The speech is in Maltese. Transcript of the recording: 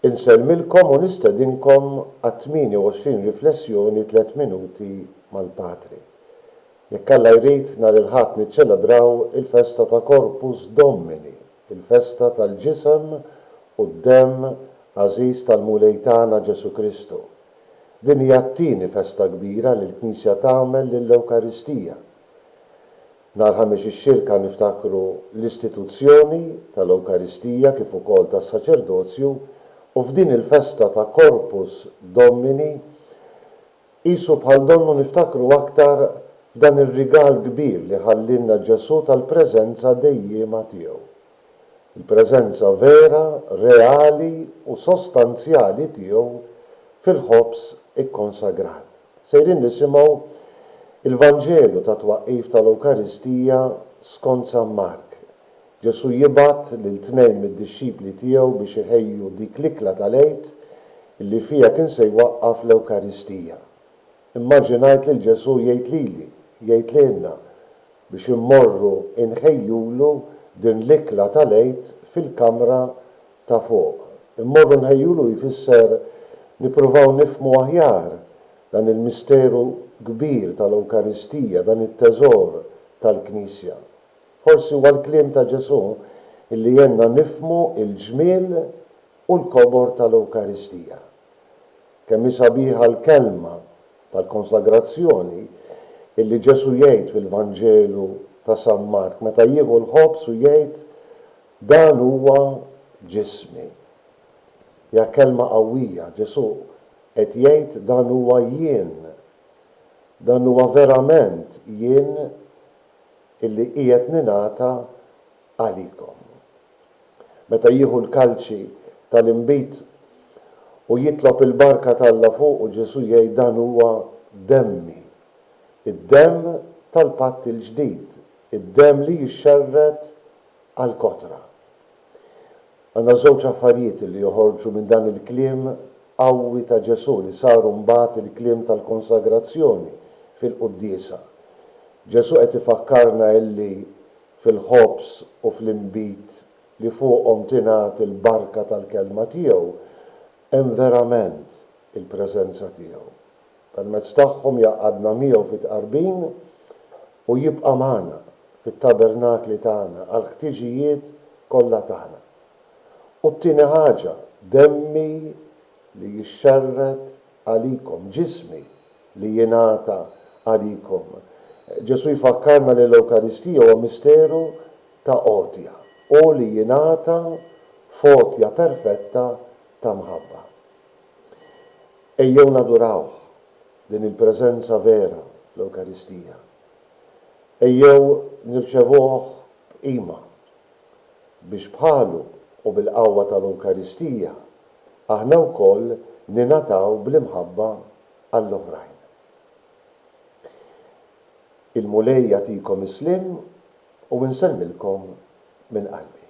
Insellmilkom u nistedinkom għat-28 riflessjoni 3 minuti mal-Patri. Jekk Alla jrid nhar il-Ħadd niċċelebraw il-festa ta' Corpus Domini, il-festa tal-ġisem u d-demm għażiż tal-Mulej tagħna Ġesu Kristu. Din hija t-tieni festa kbira li l-Knisja tagħmel lill-Ewkaristija. Nhar ħames ix-Xirka niftakru l-istituzzjoni tal-Ewkaristija kif ukoll tas-saċerdozju u f'din il-festa ta' Corpus Domini qisu bħal donnu niftakru aktar f'dan ir-rigal kbir li ħallilna Ġesu tal-preżenza dejjiema tiegħu. Il-preżenza vera, reali u sostanzjali tiegħu fil-ħobs ikkonsagrat. Sejrin nisimgħu il-Vanġelu ta' twaqqif tal-Ewkaristija skont San Mark. Ġesu jibgħat lil tnejn mid-dixxipli tiegħu biex iħejju dik l-ikla tal-għid illi fiha kien se jwaqqaf l-Ewkaristija. Immaġinajt lil Ġesu jgħid lilna biex immorru inħejjulu din l-ikla tal-għid fil-kamra ta' fuq. Immorru nħejjulu jfisser nippruvaw nifhmu aħjar dan il-misteru kbir tal-Ewkaristija, dan it-teżor tal-Knisja. Forsi huwa l-kliem ta' Ġesu illi jenna nifhmu il-ġmiel u l-kobor tal-Ewkaristija. Kemm hi sabiħa l-kelma tal-konsagrazzjoni illi Ġesu jgħid fil-Vanġelu ta' San Mark meta jieħu l-ħobs u jgħid dan huwa ġismi. Ja kelma qawwija, Ġesu qed jgħid dan huwa jien. Dan huwa verament jien illi qiegħed ningħata għalikom. Meta jieħu l-kalċi tal-inbit u jitlob il-barka tal-la fuq u Ġesu jgħid dan huwa demmi. Id-demm tal-patt il-ġdid, id-demm li jixxerret għall-kotra. Għandna żewġ affarijiet li joħorġu minn dan il-kliem qawwi ta' Ġesu li saru mbagħad il-kliem tal-konsagrazzjoni fil-quddiesa. Ġesu qed ifakkarna illi fil-ħobs u fl-inbit li fuqhom tingħati l-barka tal-kelma tiegħu hemm verament il-preżenza tiegħu. Permezz tagħhom jaqgħadna miegħu fit-tqarbin u jibqa' magħna fit-tabernakli tagħna għal ħtiġijiet kollha tagħna. U t-tieni ħaġa, demmi li jixxerret għalikom, ġismi li jingħata għalikom. Ġesu jfakkarna li l-Ewkaristija huwa misteru ta' qotja u li jingħata fotja perfetta ta' mħabba. Ejjew nadurawh din il-preżenza vera l-Ewkaristija. Ejjew nirċevuh b'qima biex bħalu u bil-qawwa tal-Ewkaristija aħna wkoll ningħataw bl-imħabba għall-oħrajn. Il-Mulej jagħtikom islim u nsellmilkom minn qalbi.